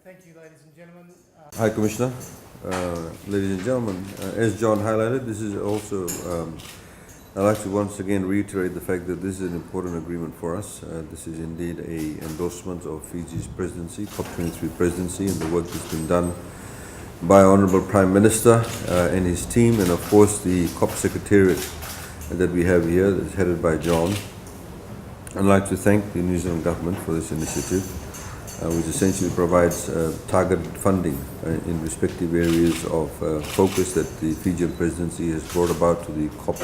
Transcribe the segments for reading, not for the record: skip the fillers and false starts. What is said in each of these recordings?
Thank you, ladies and gentlemen. Hi, Commissioner. Ladies and gentlemen, as John highlighted, this is also, I'd like to once again reiterate the fact that this is an important agreement for us. This is indeed an endorsement of Fiji's presidency, COP23 Presidency, and the work that's been done by Honourable Prime Minister and his team, and of course the COP Secretariat that we have here that's headed by John. I'd like to thank the New Zealand Government for this initiative, which essentially provides targeted funding in respective areas of focus that the Fijian presidency has brought about to the COP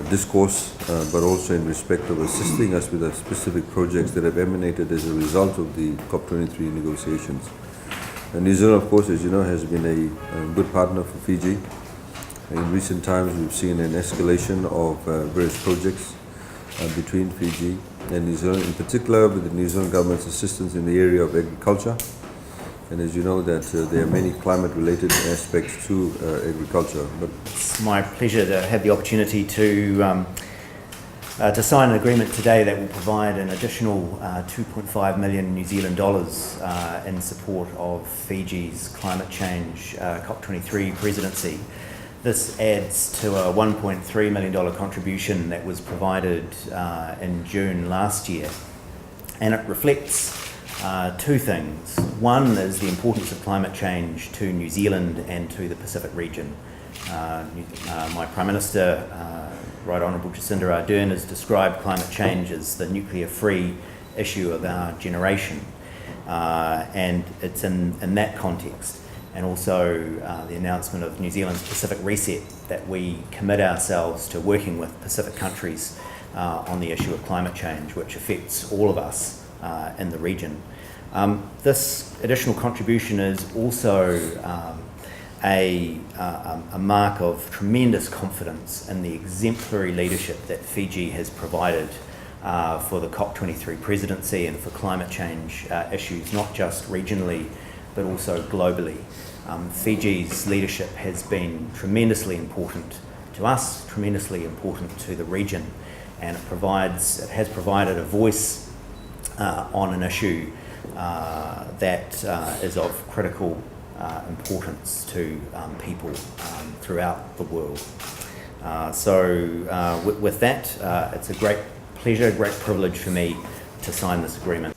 discourse, but also in respect of assisting us with the specific projects that have emanated as a result of the COP23 negotiations. And New Zealand, of course, as you know, has been a good partner for Fiji. In recent times, we've seen an escalation of various projects between Fiji and New Zealand, in particular with the New Zealand government's assistance in the area of agriculture. And as you know, that there are many climate-related aspects to agriculture. But it's my pleasure to have the opportunity to sign an agreement today that will provide an additional 2.5 million New Zealand dollars in support of Fiji's climate change COP23 presidency. This adds to a $1.3 million contribution that was provided in June last year, and it reflects two things. One is the importance of climate change to New Zealand and to the Pacific region. My Prime Minister, Right Honourable Jacinda Ardern, has described climate change as the nuclear-free issue of our generation, and it's in that context, and also the announcement of New Zealand's Pacific Reset, that we commit ourselves to working with Pacific countries on the issue of climate change, which affects all of us in the region. This additional contribution is also a mark of tremendous confidence in the exemplary leadership that Fiji has provided for the COP23 presidency and for climate change issues, not just regionally but also globally. Fiji's leadership has been tremendously important to us, tremendously important to the region, and it has provided a voice on an issue that is of critical importance to people throughout the world. With that, it's a great pleasure, great privilege for me to sign this agreement.